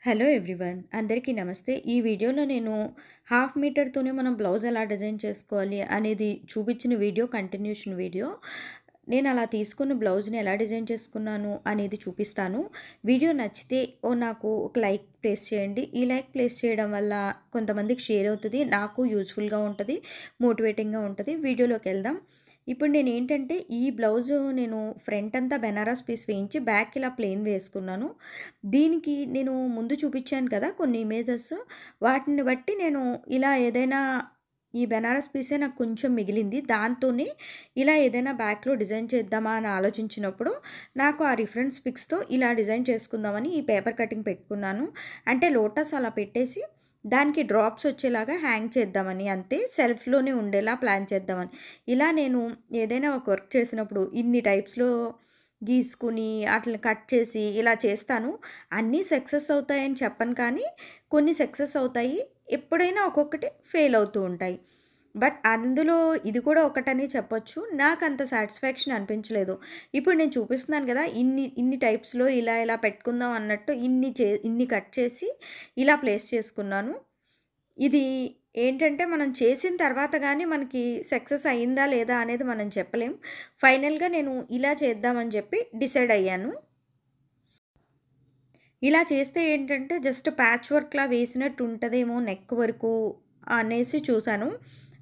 Hello everyone అందరికీ నమస్తే. ఈ వీడియోలో నేను హాఫ్ మీటర్‌తోనే మనం బ్లౌజ్ ఎలా డిజైన్ చేసుకోవాలి అనేది చూపించిన వీడియో కంటిన్యూషన్ వీడియో. నేను అలా తీసుకున్న బ్లౌజ్‌ని ఎలా డిజైన్ చేసుకున్నాను అనేది చూపిస్తాను. వీడియో నచ్చితే నాకు ఒక లైక్ ప్లేస్ చేయండి. ఈ లైక్ ప్లేస్ చేయడం వల్ల కొంతమందికి షేర్ అవుతది. నాకు యూజ్‌ఫుల్‌గా ఉంటది. మోటివేటింగ్‌గా ఉంటది. వీడియోలోకెళ్దాం. ఇప్పుడు నేనేంటంటే ఈ బ్లౌజు నేను ఫ్రంట్ అంతా బెనారస్ పీస్ వేయించి బ్యాక్ ఇలా ప్లెయిన్ వేసుకున్నాను. దీనికి నేను ముందు చూపించాను కదా కొన్ని ఇమేజెస్, వాటిని బట్టి నేను ఇలా ఏదైనా ఈ బెనారస్ పీసే నాకు కొంచెం మిగిలింది. దాంతోనే ఇలా ఏదైనా బ్యాక్‌లో డిజైన్ చేద్దామా అని ఆలోచించినప్పుడు నాకు ఆ రిఫరెన్స్ పిక్స్‌తో ఇలా డిజైన్ చేసుకుందామని ఈ పేపర్ కటింగ్ పెట్టుకున్నాను. అంటే లోటస్ అలా పెట్టేసి దానికి డ్రాప్స్ వచ్చేలాగా హ్యాంగ్ చేద్దామని, అంతే. సెల్ఫ్‌లోనే ఉండేలా ప్లాన్ చేద్దామని. ఇలా నేను ఏదైనా ఒక వర్క్ చేసినప్పుడు ఇన్ని టైప్స్‌లో గీసుకుని ఆటిల్ని కట్ చేసి ఇలా చేస్తాను. అన్నీ సక్సెస్ అవుతాయని చెప్పను కానీ, కొన్ని సక్సెస్ అవుతాయి. ఎప్పుడైనా ఒక్కొక్కటి ఫెయిల్ అవుతూ ఉంటాయి. బట్ అందులో ఇది కూడా ఒకటని చెప్పొచ్చు. నాకంత సాటిస్ఫాక్షన్ అనిపించలేదు. ఇప్పుడు నేను చూపిస్తున్నాను గదా! ఇన్ని ఇన్ని టైప్స్‌లో ఇలా ఇలా పెట్టుకుందాం అన్నట్టు ఇన్ని కట్ చేసి ఇలా ప్లేస్ చేసుకున్నాను. ఇది ఏంటంటే మనం చేసిన తర్వాత గానీ మనకి సక్సెస్ అయిందా లేదా అనేది మనం చెప్పలేం. ఫైనల్‌గా నేను ఇలా చేద్దామని జెప్పి డిసైడ్ అయ్యాను. ఇలా చేస్తే ఏంటంటే జస్ట్ ప్యాచ్ వర్క్‌లా వేసినట్టు ఉంటదేమో నెక్ వరకు అనేసి చూసాను.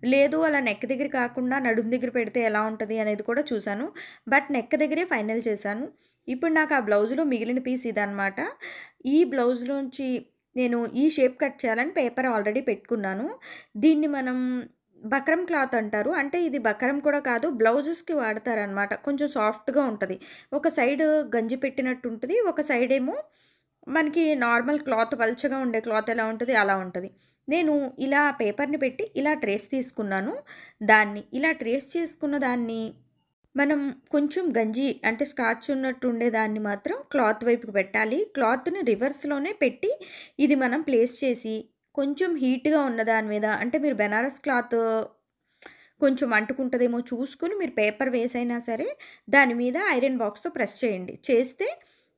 లేదు అలా నెక్ దగ్గర కాకుండా నడుము దగ్గర పెడితే ఎలా ఉంటది అనేది కూడా చూసాను. బట్ నెక్ దగ్గరే ఫైనల్ చేశాను. ఇప్పుడు నాకు ఆ బ్లౌజ్‌లో మిగిలిన పీస్ ఇదనమాట. ఈ బ్లౌజ్‌లోంచి నేను ఈ షేప్ కట్ చేయాలని పేపర్ ఆల్రెడీ పెట్టుకున్నాను. దీన్ని మనం బక్రమ్ క్లాత్ అంటారు. అంటే ఇది బక్రమ్ కూడా కాదు, బ్లౌజెస్‌కి వాడతారనమాట. కొంచెం సాఫ్ట్‌గా ఉంటది. ఒక సైడ్ గంజి పెట్టినట్టు ఉంటది. ఒక సైడేమో మనకి నార్మల్ క్లాత్ పల్చగా ఉండే క్లాత్ ఎలా ఉంటది అలా ఉంటది. నేను ఇలా పేపర్‌ని పెట్టి ఇలా ట్రేస్ తీసుకున్నాను. ఇలా ట్రేస్ చేసుకున్న దాన్ని మనం కొంచెం గంజి అంటే స్టార్చ్ ఉన్నట్టు ఉండేదాన్ని మాత్రం క్లాత్ వైపుకి పెట్టాలి. క్లాత్‌ని రివర్స్‌లోనే పెట్టి ఇది మనం ప్లేస్ చేసి కొంచెం హీట్‌గా ఉన్న దాని మీద, అంటే మీరు బెనారస్ క్లాత్ కొంచెం అంటుకుంటదేమో చూసుకొని మీరు పేపర్ వేసైనా సరే దాని మీద ఐరన్ బాక్స్‌తో ప్రెస్ చేయండి. చేస్తే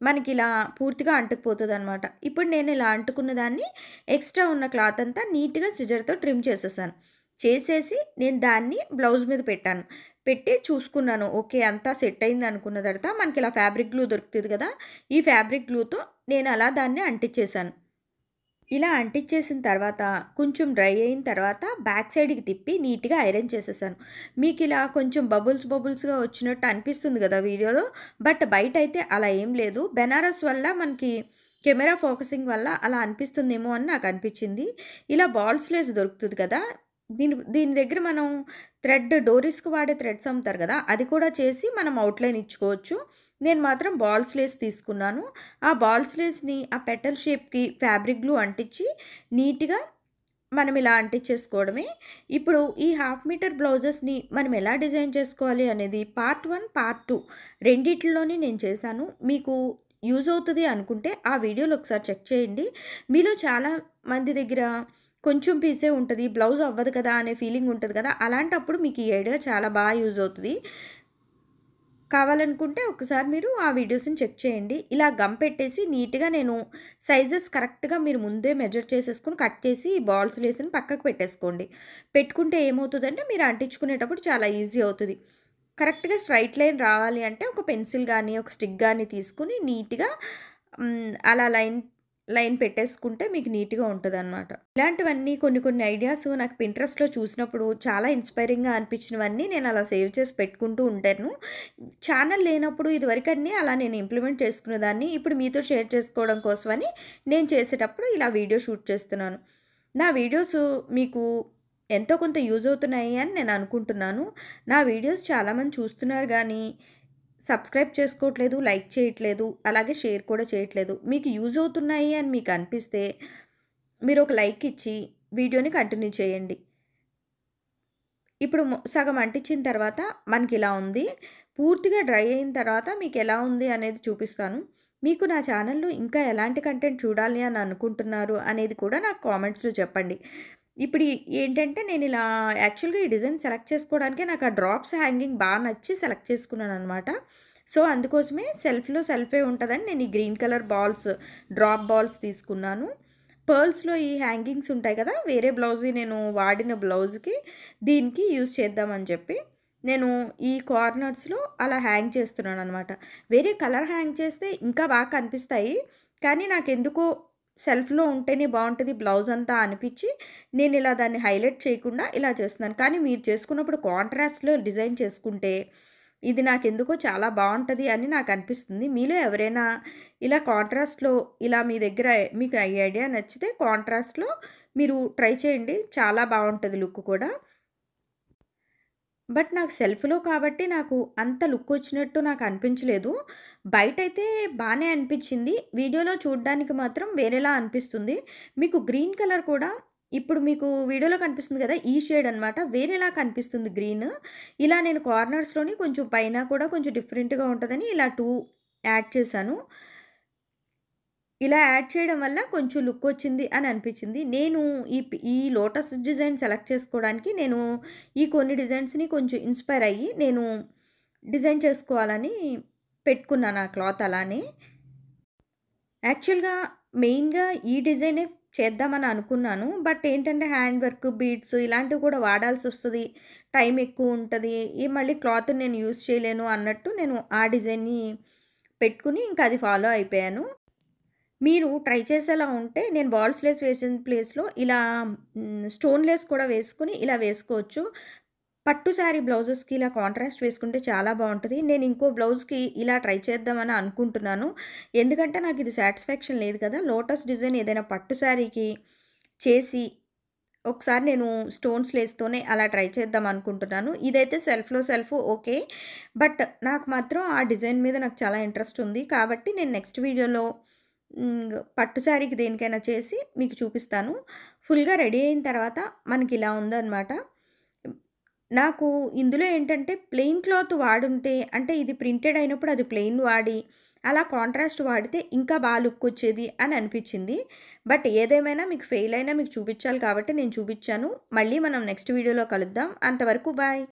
మనకిలా పూర్తిగా అంటుకుపోతదనమాట. ఇప్పుడు నేను ఇలా అంటుకున్న దాన్ని ఎక్స్‌ట్రా ఉన్న క్లాత్ అంతా నీట్‌గా సిజర్‌తో ట్రిమ్ చేసేసాను. చేసేసి నేను దాన్ని బ్లౌజ్ మీద పెట్టాను. పెట్టి చూసుకున్నాను. ఓకే. అంతా సెట్ అయింది అనుకున్న తర్వాత మనకిలా ఫ్యాబ్రిక్ గ్లూ దొరుకుతది కదా! ఈ ఫ్యాబ్రిక్ గ్లూతో నేను అలా దాన్ని అంటించేసాను. ఇలా అంటించేసిన తర్వాత కొంచెం డ్రై అయిన తర్వాత బ్యాక్ సైడ్‌కి తిప్పి నీట్‌గా ఐరన్ చేసేసాను. మీకిలా కొంచెం బబుల్స్‌గా వచ్చినట్టు అనిపిస్తుంది గదా వీడియోలో. బట్ బయటైతే అలా ఏం లేదు. బెనారస్ వల్ల మనకి కెమెరా ఫోకసింగ్ వల్ల అలా అనిపిస్తుందేమో అని నాకనిపిచ్చింది. ఇలా బాల్స్ లేస్ దొరుకుతది కదా! దీని దీని దగ్గర మనం డోరీస్‌కి వాడే థ్రెడ్స్ అమ్ముతారు గదా! అది కూడా చేసి మనం అవుట్‌లైన్ ఇచ్చుకోవచ్చు. నేను మాత్రం బాల్స్ లేస్ తీసుకున్నాను. ఆ బాల్స్ లేస్‌ని ఆ పెటల్ షేప్‌కి ఫ్యాబ్రిక్ గ్లూ అంటించి నీట్‌గా మనం ఇలా అంటించేసుకోవడమే. ఇప్పుడు ఈ హాఫ్ మీటర్ బ్లౌజెస్‌ని మనం ఎలా డిజైన్ చేసుకోవాలి అనేది పార్ట్ 1, పార్ట్ 2 రెండిట్లోని నేను చేశాను. మీకు యూజ్ అవుతది అనుకుంటే ఆ వీడియోలు ఒకసారి చెక్ చేయండి. మీలో చాలా మంది దగ్గర కొంచెం పీసే ఉంటది. బ్లౌజ్ అవ్వదు కదా! అనే ఫీలింగ్ ఉంటది కదా! అలాంటప్పుడు మీకు ఈ ఐడియా చాలా యూజ్ అవుతది. కావాలనుకుంటే ఒకసారి మీరు ఆ వీడియోస్‌ని చెక్ చేయండి. ఇలా గమ్ పెట్టేసి నీట్‌గా నేను సైజెస్ కరెక్ట్‌గా మీరు ముందే మెజర్ చేసేసుకొని కట్ చేసి ఈ బాల్స్ లేసిని పక్కకు పెట్టేసుకోండి. పెట్టుకుంటే ఏమవుతదంటే మీరు అంటించుకునేటప్పుడు చాలా ఈజీ అవుతది. కరెక్ట్‌గా స్ట్రెయిట్ లైన్ రావాలి అంటే ఒక పెన్సిల్ గానీ, ఒక స్టిక్ గానీ తీసుకొని నీట్‌గా అలా లైన్ లైన్ పెట్టేసుకుంటే మీకు నీట్‌గా ఉంటదనమాట. ఇలాంటివన్నీ కొన్ని ఐడియాస్ నాకు పింట్రెస్ట్‌లో చూసినప్పుడు చాలా ఇన్‌స్పైరింగ్‌గా అనిపించినవన్నీ నేను అలా సేవ్ చేసి పెట్టుకుంటూ ఉంటాను. ఛానల్ లేనప్పుడు ఇదివరకన్నీ అలా నేను ఇంప్లిమెంట్ చేసుకునేదాన్ని. ఇప్పుడు మీతో షేర్ చేసుకోవడం కోసమని నేను చేసేటప్పుడు ఇలా వీడియో షూట్ చేస్తున్నాను. నా వీడియోస్ మీకు ఎంతో కొంత యూజ్ అవుతున్నాయి అని నేను అనుకుంటున్నాను. నా వీడియోస్ చాలామంది చూస్తున్నారు గానీ, సబ్స్క్రైబ్ చేసుకోవట్లేదు, లైక్ చేయట్లేదు, అలాగే షేర్ కూడా చేయట్లేదు. మీకు యూజ్ అవుతున్నాయి అని మీకు అనిపిస్తే మీరొక లైక్ ఇచ్చి వీడియోని కంటిన్యూ చేయండి. ఇప్పుడు సగం అంటించిన తర్వాత మనకిలా ఉంది. పూర్తిగా డ్రై అయిన తర్వాత మీకెలా ఉంది అనేది చూపిస్తాను. మీకు నా ఛానల్‌లో ఇంకా ఎలాంటి కంటెంట్ చూడాలి అని అనుకుంటున్నారు అనేది కూడా నాకు కామెంట్స్‌లో చెప్పండి. ఇప్పుడు ఏంటంటే నేనిలా యాక్చువల్‌గా ఈ డిజైన్ సెలెక్ట్ చేసుకోవడానికే నాకు ఆ డ్రాప్స్ హ్యాంగింగ్ నచ్చి సెలెక్ట్ చేసుకున్నాననమాట. సో, అందుకోసమే సెల్ఫ్‌లో సెల్ఫే ఉంటదని నేను ఈ green colour balls, drop balls తీసుకున్నాను. పర్ల్స్‌లో ఈ హ్యాంగింగ్స్ ఉంటాయి కదా! వేరే బ్లౌజ్‌వి నేను వాడిన బ్లౌజ్‌కి దీనికి యూజ్ చేద్దామని చెప్పి, నేను ఈ కార్నర్స్‌లో అలా హ్యాంగ్ చేస్తున్నాననమాట. వేరే కలర్ హ్యాంగ్ చేస్తే ఇంకా బాగా కనిపిస్తాయి. కానీ నాకెందుకో సెల్ఫ్‌లో ఉంటేనే బావుంటది బ్లౌజ్ అంతా అనిపిచ్చి, నేనిలా దాన్ని హైలైట్ చేయకుండా ఇలా చేస్తున్నాను. కానీ మీరు చేసుకున్నప్పుడు కాంట్రాస్ట్‌లో డిజైన్ చేసుకుంటే, ఇది నాకెందుకో చాలా బావుంటది అని నాకనిపిస్తుంది. మీలో ఎవరైనా ఇలా కాంట్రాస్ట్‌లో ఇలా మీ దగ్గర మీకు ఈ ఐడియా నచ్చితే కాంట్రాస్ట్‌లో మీరు ట్రై చేయండి. చాలా బావుంటది లుక్ కూడా. బట్ నాకు సెల్ఫ్‌లో కాబట్టి నాకు అంత లుక్కొచ్చినట్టు నాకనిపించలేదు. బయటైతే బానే అనిపిచ్చింది. వీడియోలో చూడ్డానికి మాత్రం వేరేలా అనిపిస్తుంది. మీకు గ్రీన్ కలర్ కూడా ఇప్పుడు మీకు వీడియోలో కనిపిస్తుంది గదా! ఈ షేడ్ అనమాట. వేరేలా కనిపిస్తుంది గ్రీన్. ఇలా నేను కార్నర్స్‌లోని కొంచెం పైన కూడా కొంచెం డిఫరెంట్‌గా ఉంటదని ఇలా 2 యాడ్ చేశాను. ఇలా యాడ్ చేయడం వల్ల కొంచెం లుక్కొచ్చింది అని అనిపిచ్చింది. నేను ఈ లోటస్ డిజైన్ సెలెక్ట్ చేసుకోవడానికి నేను ఈ కొన్ని డిజైన్స్‌ని కొంచెం ఇన్‌స్పైర్ అయ్యి నేను డిజైన్ చేసుకోవాలని పెట్టుకున్నాను ఆ క్లాత్ అలానే. యాక్చువల్‌గా మెయిన్‌గా ఈ డిజైనే చేద్దామని అనుకున్నాను. బట్ ఏంటంటే హ్యాండ్ వర్క్, బీడ్స్ ఇలాంటివి కూడా వాడాల్సొస్తది. టైం ఎక్కువుంటది. మళ్ళీ క్లాత్‌ని నేను యూజ్ చేయలేను అన్నట్టు నేను ఆ డిజైన్‌ని పెట్టుకొని ఇంకా అది ఫాలో అయిపోయాను. మీరు ట్రై చేసేలా ఉంటే నేను బాల్స్ లేస్ వేసిన ప్లేస్‌లో ఇలా స్టోన్ లేస్ కూడా వేసుకొని ఇలా వేసుకోవచ్చు. పట్టు శారీ బ్లౌజెస్‌కి ఇలా కాంట్రాస్ట్ వేసుకుంటే చాలా బావుంటది. నేను ఇంకో బ్లౌజ్‌కి ఇలా ట్రై చేద్దామని అనుకుంటున్నాను. ఎందుకంటే నాకిది సాటిస్ఫాక్షన్ లేదు కదా! లోటస్ డిజైన్ ఏదైనా పట్టు శారీకి చేసి ఒకసారి నేను స్టోన్స్ లేస్తోనే అలా ట్రై చేద్దాం అనుకుంటున్నాను. ఇదైతే సెల్ఫ్‌లో సెల్ఫ్ ఓకే. బట్ నాకు మాత్రం ఆ డిజైన్ మీద నాకు చాలా ఇంట్రెస్ట్ ఉంది. కాబట్టి నేను నెక్స్ట్ వీడియోలో పట్టు శారీకి దేనికైనా చేసి మీకు చూపిస్తాను. ఫుల్‌గా రెడీ అయిన తర్వాత మనకిలా ఉందనమాట. నాకు ఇందులో ఏంటంటే ప్లెయిన్ క్లాత్ వాడుంటే అంటే ఇది ప్రింటెడ్ అయినప్పుడు అది ప్లెయిన్ వాడి, అలా కాంట్రాస్ట్ వాడితే ఇంకా లుక్కొచ్చేది అని అనిపిచ్చింది. బట్ ఏదేమైనా మీకు ఫెయిల్ అయినా మీకు చూపిచ్చాలి కాబట్టి నేను చూపిచ్చాను. మళ్ళీ మనం నెక్స్ట్ వీడియోలో కలుద్దాం. అంతవరకు బాయ్.